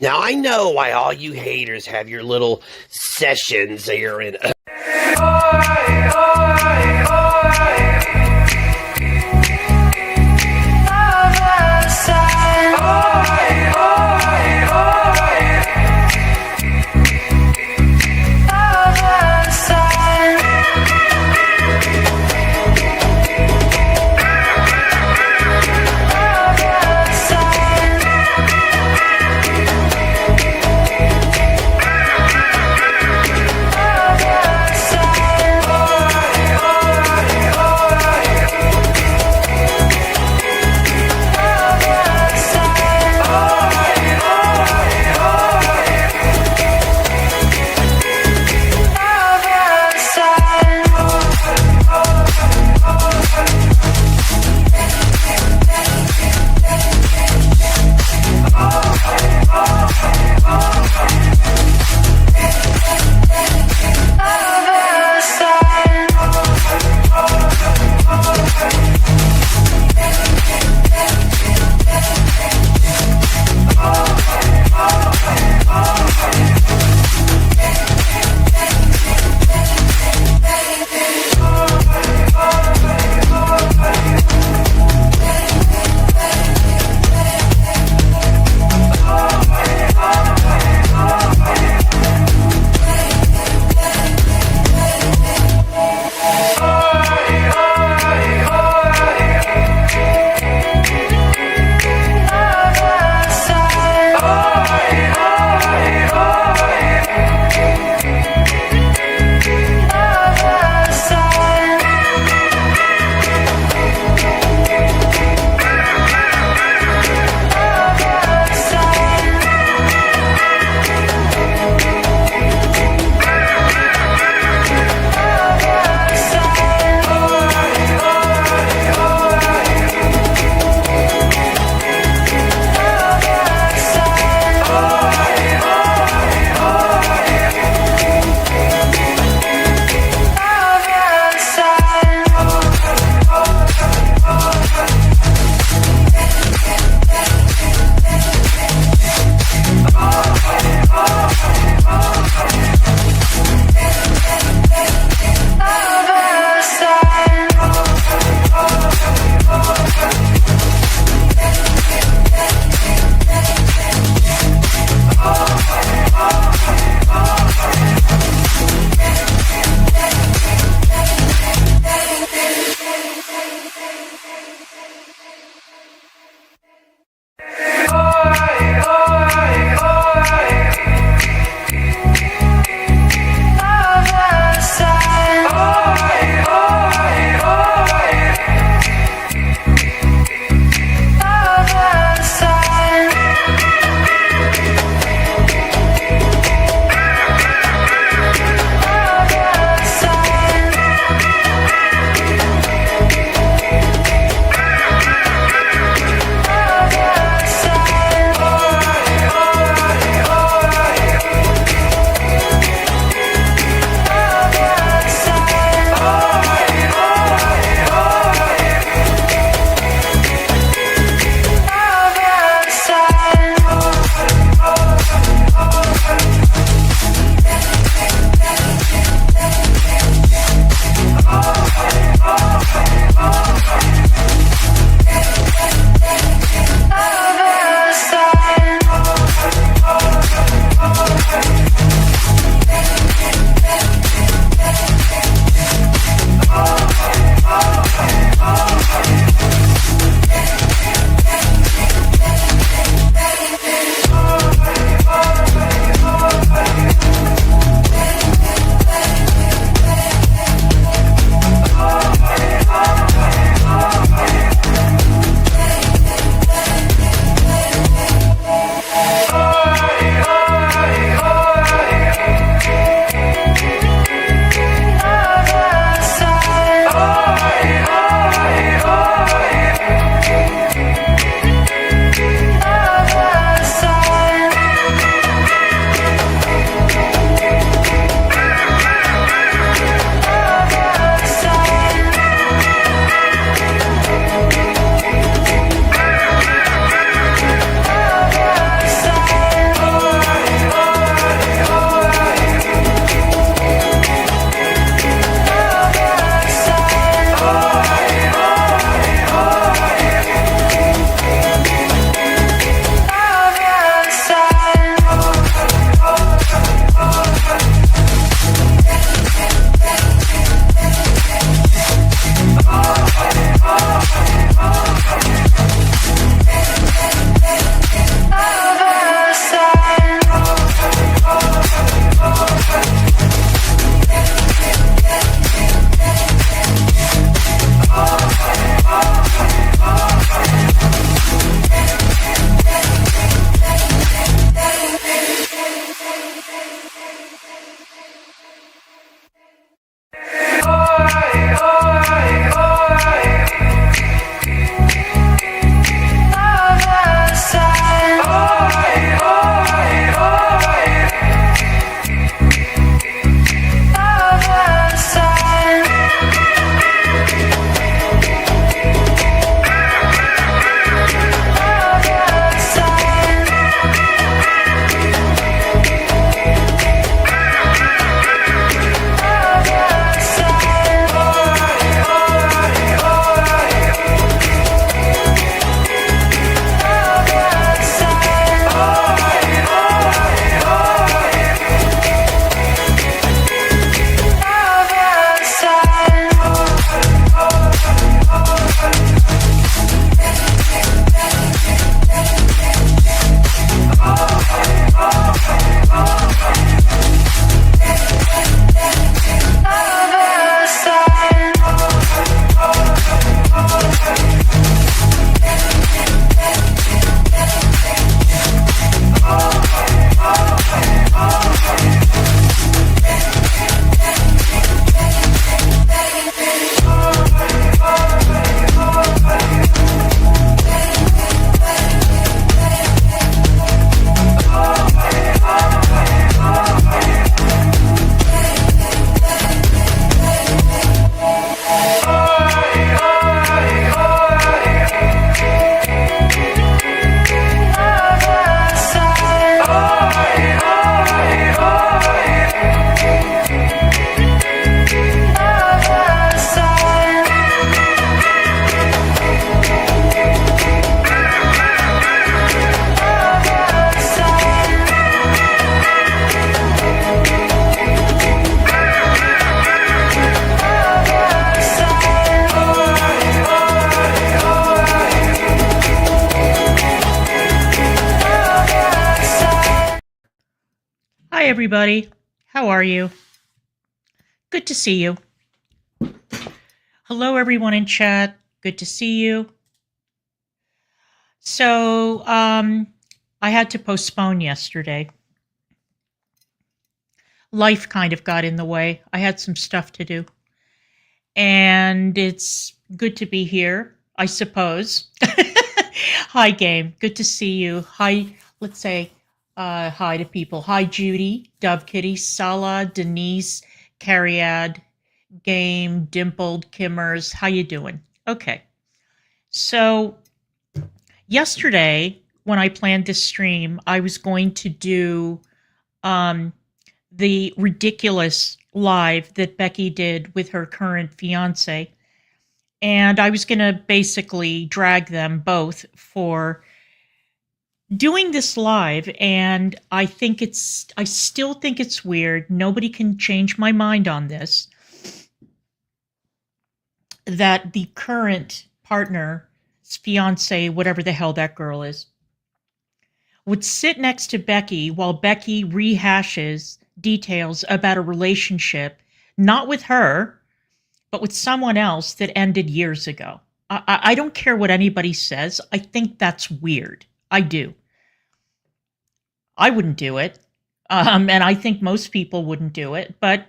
Now, I know why all you haters have your little sessions that you're in. Hi, everybody. How are you? Good to see you. Hello, everyone in chat. Good to see you. So, I had to postpone yesterday. Life kind of got in the way. I had some stuff to do. And it's good to be here, I suppose. Hi, Game. Good to see you. Hi, let's say hi to people. Hi, Judy, Dove Kitty, Sala, Denise, Cariad, Game, Dimpled, Kimmers. How you doing? Okay. So yesterday, when I planned this stream, I was going to do the ridiculous live that Becky did with her current fiance. And I was going to basically drag them both for doing this live. And I still think it's weird. Nobody can change my mind on this. That the current partner's fiance, whatever the hell that girl is, would sit next to Becky while Becky rehashes details about a relationship, not with her, but with someone else that ended years ago. I don't care what anybody says. I think that's weird. I do. I wouldn't do it. And I think most people wouldn't do it. But,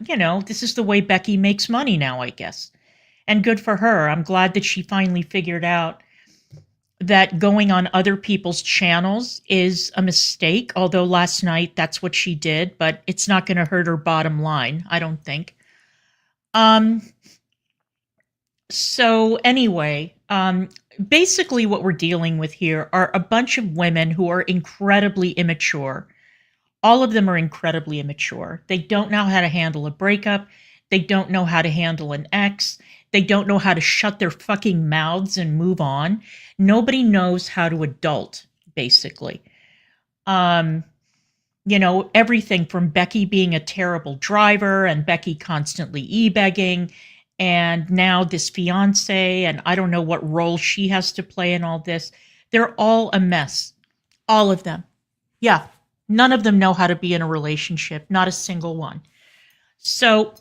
this is the way Becky makes money now, I guess. And good for her. I'm glad that she finally figured out that going on other people's channels is a mistake, although last night that's what she did, but it's not going to hurt her bottom line, I don't think. So anyway, basically what we're dealing with here are a bunch of women who are incredibly immature. All of them are incredibly immature. They don't know how to handle a breakup. They don't know how to handle an ex. They don't know how to shut their fucking mouths and move on. Nobody knows how to adult, basically. Everything from Becky being a terrible driver and Becky constantly e-begging, and now this fiance, and I don't know what role she has to play in all this. They're all a mess. All of them. Yeah. None of them know how to be in a relationship. Not a single one. So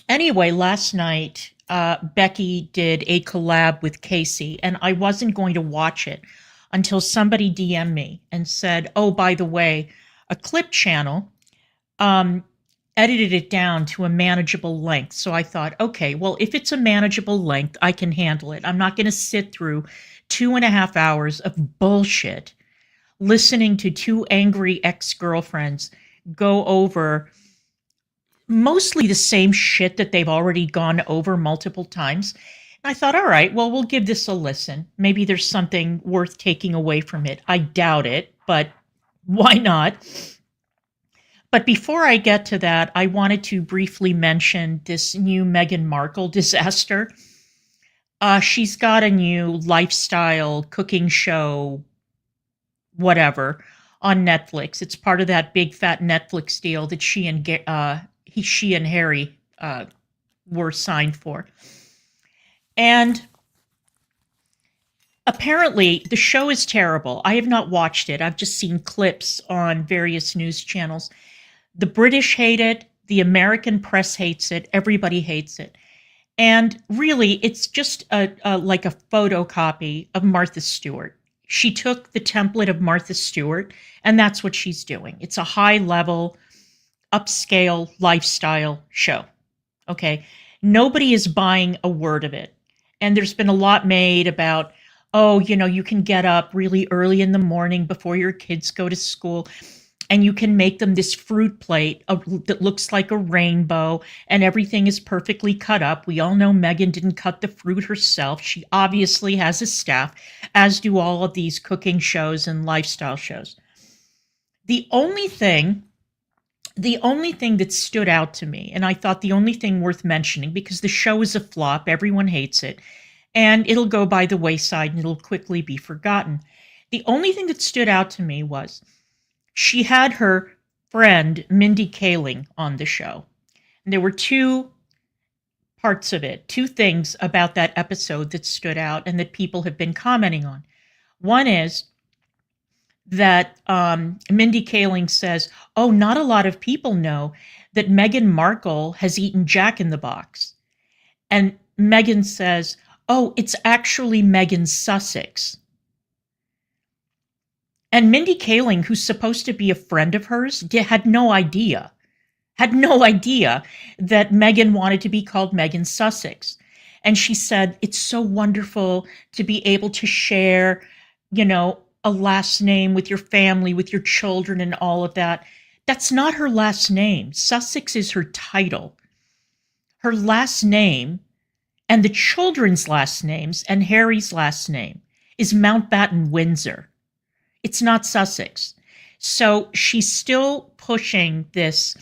anyway, last night, Becky did a collab with Casey, and I wasn't going to watch it until somebody DM'd me and said, oh, by the way, a clip channel edited it down to a manageable length. So I thought, okay, well, if it's a manageable length, I can handle it. I'm not going to sit through 2.5 hours of bullshit listening to two angry ex-girlfriends go over mostly the same shit that they've already gone over multiple times. And I thought, all right, well, we'll give this a listen. Maybe there's something worth taking away from it. I doubt it, but why not? But before I get to that, I wanted to briefly mention this new Meghan Markle disaster. She's got a new lifestyle cooking show, whatever, on Netflix. It's part of that big fat Netflix deal that she and Harry were signed for. And apparently the show is terrible. I have not watched it. I've just seen clips on various news channels. The British hate it. The American press hates it. Everybody hates it. And really, it's just like a photocopy of Martha Stewart. She took the template of Martha Stewart, and that's what she's doing. It's a high-level, upscale lifestyle show. Okay? Nobody is buying a word of it. And there's been a lot made about, oh, you can get up really early in the morning before your kids go to school, and you can make them this fruit plate that looks like a rainbow, and everything is perfectly cut up. We all know Meghan didn't cut the fruit herself. She obviously has a staff, as do all of these cooking shows and lifestyle shows. The only thing that stood out to me, and I thought the only thing worth mentioning, because the show is a flop, everyone hates it, and it'll go by the wayside and it'll quickly be forgotten. The only thing that stood out to me was she had her friend Mindy Kaling on the show. And there were two parts of it, two things about that episode that stood out and that people have been commenting on. One is that Mindy Kaling says, oh, not a lot of people know that Meghan Markle has eaten Jack in the Box. And Meghan says, oh, it's actually Meghan Sussex. And Mindy Kaling, who's supposed to be a friend of hers, had no idea that Meghan wanted to be called Meghan Sussex. And she said, it's so wonderful to be able to share, a last name with your family, with your children and all of that. That's not her last name. Sussex is her title. Her last name and the children's last names and Harry's last name is Mountbatten Windsor. It's not Sussex. So she's still pushing this,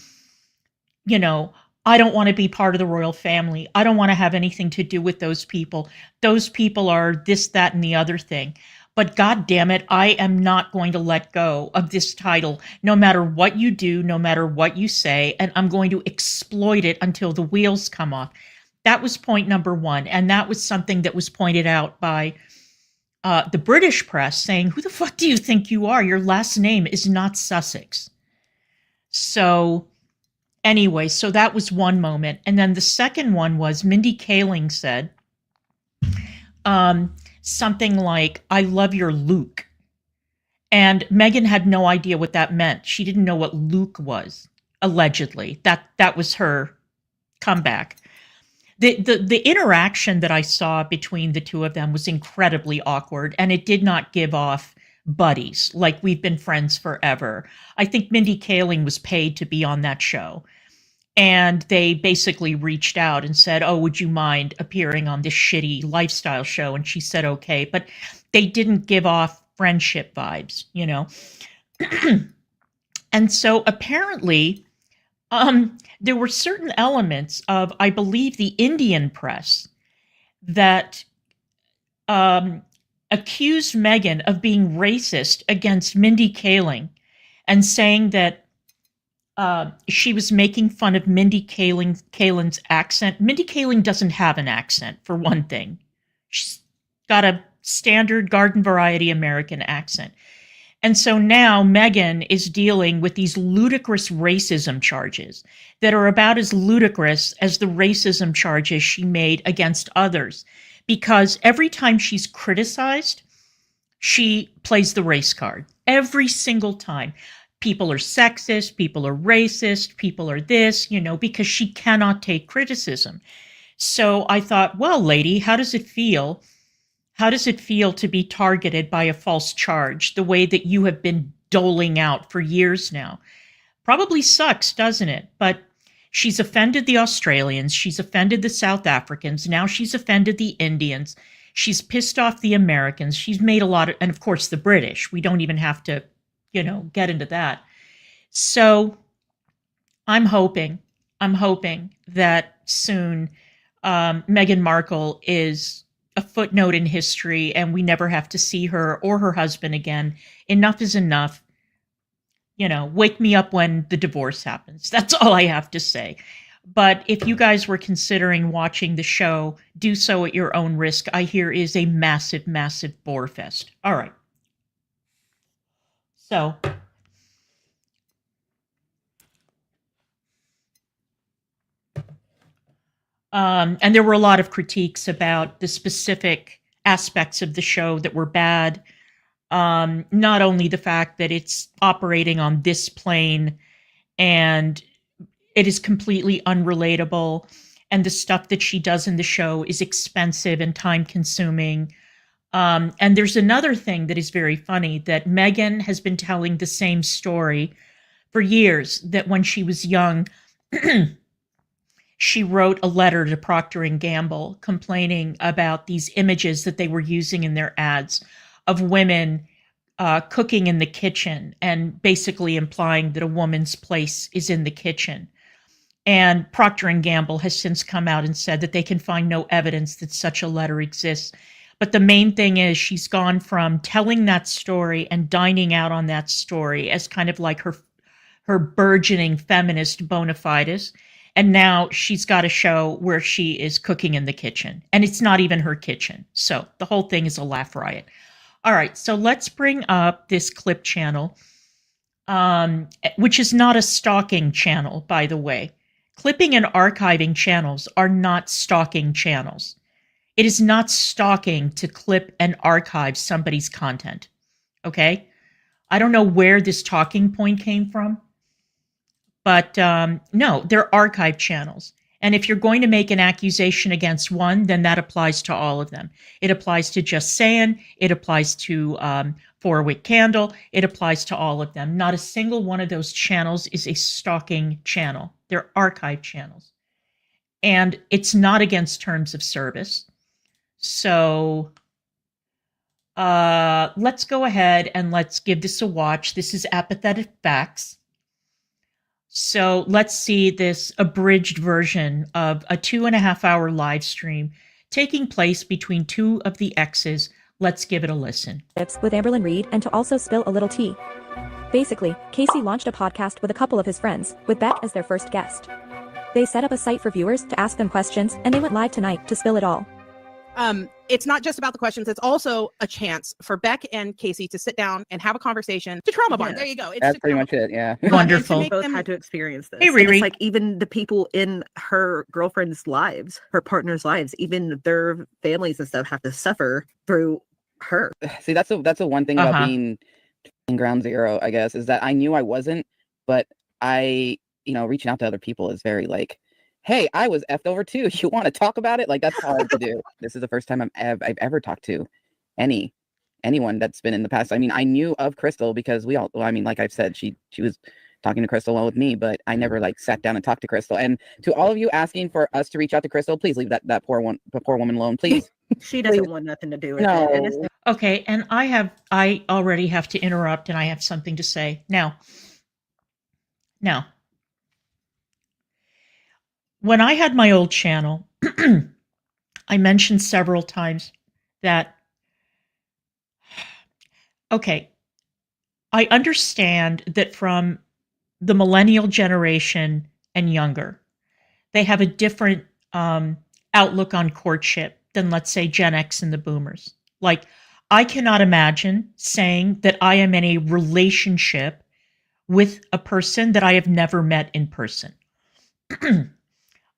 I don't want to be part of the royal family. I don't want to have anything to do with those people. Those people are this, that, and the other thing. But God damn it, I am not going to let go of this title, no matter what you do, no matter what you say, and I'm going to exploit it until the wheels come off. That was point number one. And that was something that was pointed out by the British press, saying, who the fuck do you think you are? Your last name is not Sussex. So anyway, so that was one moment. And then the second one was Mindy Kaling said something like, I love your Luke. And Meghan had no idea what that meant. She didn't know what Luke was, allegedly. That was her comeback. The interaction that I saw between the two of them was incredibly awkward, and it did not give off buddies, like we've been friends forever. I think Mindy Kaling was paid to be on that show. And they basically reached out and said, oh, would you mind appearing on this shitty lifestyle show? And she said, okay. But they didn't give off friendship vibes, And so apparently, there were certain elements of, I believe, the Indian press that accused Meghan of being racist against Mindy Kaling and saying that she was making fun of Mindy Kaling's accent. Mindy Kaling doesn't have an accent, for one thing. She's got a standard garden variety American accent. And so now Meghan is dealing with these ludicrous racism charges that are about as ludicrous as the racism charges she made against others. Because every time she's criticized, she plays the race card. Every single time. People are sexist, people are racist, people are this, because she cannot take criticism. So I thought, well, lady, how does it feel? How does it feel to be targeted by a false charge the way that you have been doling out for years now? Probably sucks, doesn't it? But she's offended the Australians. She's offended the South Africans. Now she's offended the Indians. She's pissed off the Americans. She's made a lot of, and of course the British. We don't even have to, get into that. So I'm hoping that soon Meghan Markle is a footnote in history and we never have to see her or her husband again. Enough is enough. Wake me up when the divorce happens. That's all I have to say. But if you guys were considering watching the show, do so at your own risk. I hear is a massive, massive Borefest. All right. So and there were a lot of critiques about the specific aspects of the show that were bad. Not only the fact that it's operating on this plane and it is completely unrelatable, and the stuff that she does in the show is expensive and time consuming. And there's another thing that is very funny, that Meghan has been telling the same story for years, that when she was young, she wrote a letter to Procter & Gamble complaining about these images that they were using in their ads of women cooking in the kitchen and basically implying that a woman's place is in the kitchen. And Procter & Gamble has since come out and said that they can find no evidence that such a letter exists. But the main thing is she's gone from telling that story and dining out on that story as kind of like her burgeoning feminist bona fides. And now she's got a show where she is cooking in the kitchen. And it's not even her kitchen. So the whole thing is a laugh riot. All right, so let's bring up this clip channel, which is not a stalking channel, by the way. Clipping and archiving channels are not stalking channels. It is not stalking to clip and archive somebody's content. Okay? I don't know where this talking point came from, but no, they're archive channels. And if you're going to make an accusation against one, then that applies to all of them. It applies to Just Saying. It applies to Four Wick Candle. It applies to all of them. Not a single one of those channels is a stalking channel. They're archive channels. And it's not against terms of service. So let's go ahead and let's give this a watch. This is Apathetic Facts. So let's see this abridged version of a 2.5-hour live stream taking place between two of the exes. Let's give it a listen. With Amberlynn-Reed, and to also spill a little tea. Basically, Casey launched a podcast with a couple of his friends, with Beck as their first guest. They set up a site for viewers to ask them questions, and they went live tonight to spill it all. It's not just about the questions. It's also a chance for Beck and Casey to sit down and have a conversation to trauma bond. Yeah. There you go. It's That's pretty much it. Yeah. Wonderful. Make Both them- had to experience this. Hey, And Riri. it's like even the people in her girlfriend's lives, her partner's lives, even their families and stuff have to suffer through her. See, that's the one thing about being in ground zero, I guess, is that I knew I wasn't, but reaching out to other people is very like, hey, I was effed over too. You want to talk about it? Like, that's hard to do. This is the first time I've ever talked to anyone that's been in the past. I mean, I knew of Crystal because like I've said, she was talking to Crystal along with me, but I never like sat down and talked to Crystal. And to all of you asking for us to reach out to Crystal, please leave the poor woman alone, please. She doesn't want nothing to do with No. it. And Okay, and I already have to interrupt, and I have something to say. Now, when I had my old channel, I mentioned several times that, okay, I understand that from the millennial generation and younger, they have a different outlook on courtship than, let's say, Gen X and the boomers. Like, I cannot imagine saying that I am in a relationship with a person that I have never met in person.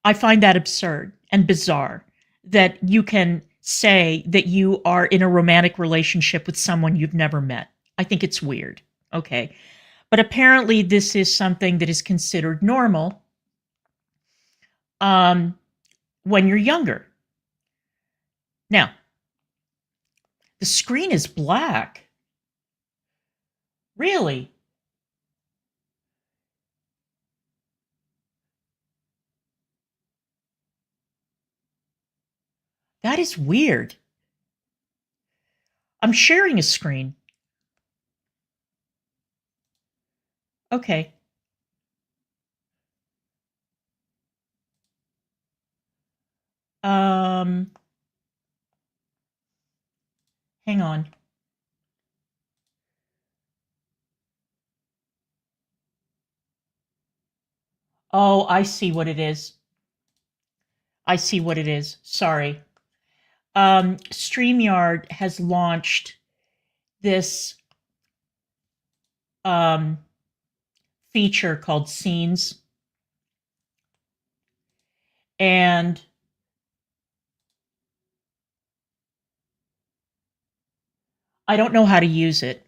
I find that absurd and bizarre that you can say that you are in a romantic relationship with someone you've never met. I think it's weird. Okay. But apparently this is something that is considered normal when you're younger. Now, the screen is black. Really? That is weird. I'm sharing a screen. Okay. Hang on. Oh, I see what it is. Sorry. StreamYard has launched this feature called Scenes. And I don't know how to use it.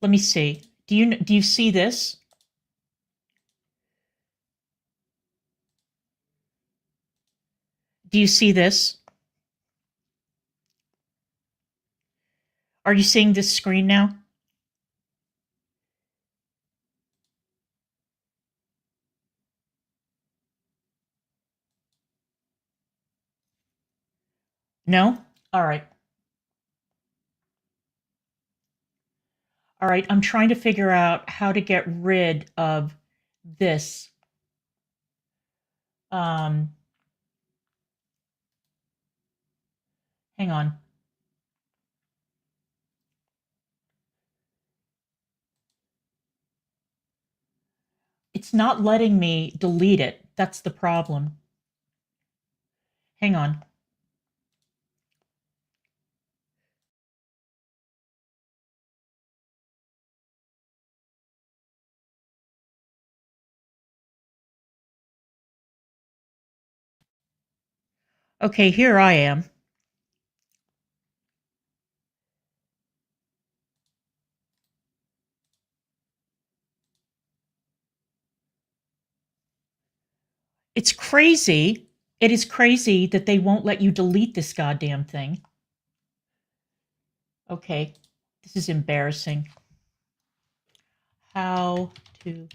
Let me see. Do you see this? Do you see this? Are you seeing this screen now? No? All right. All right, I'm trying to figure out how to get rid of this. Hang on. It's not letting me delete it. That's the problem. Hang on. Okay, here I am. It's crazy. It is crazy that they won't let you delete this goddamn thing. Okay, this is embarrassing. How to...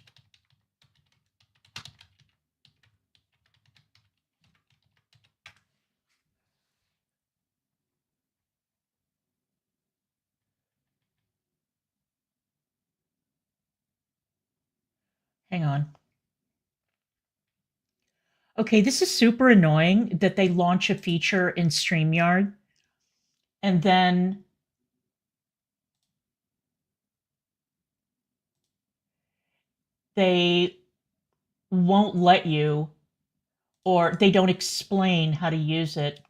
Hang on. Okay, this is super annoying that they launch a feature in StreamYard and then they won't let you, or they don't explain how to use it.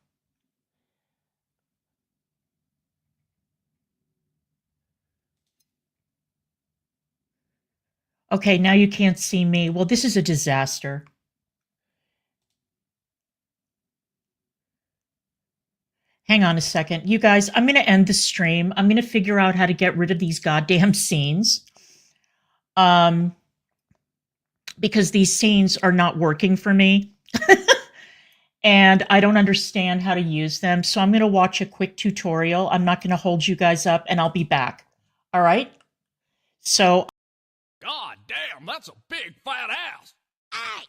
Okay, now you can't see me. Well, this is a disaster. Hang on a second. You guys, I'm going to end the stream. I'm going to figure out how to get rid of these goddamn scenes. Because these scenes are not working for me. And I don't understand how to use them. So I'm going to watch a quick tutorial. I'm not going to hold you guys up, and I'll be back. All right? So... God damn, that's a big fat ass. Hey,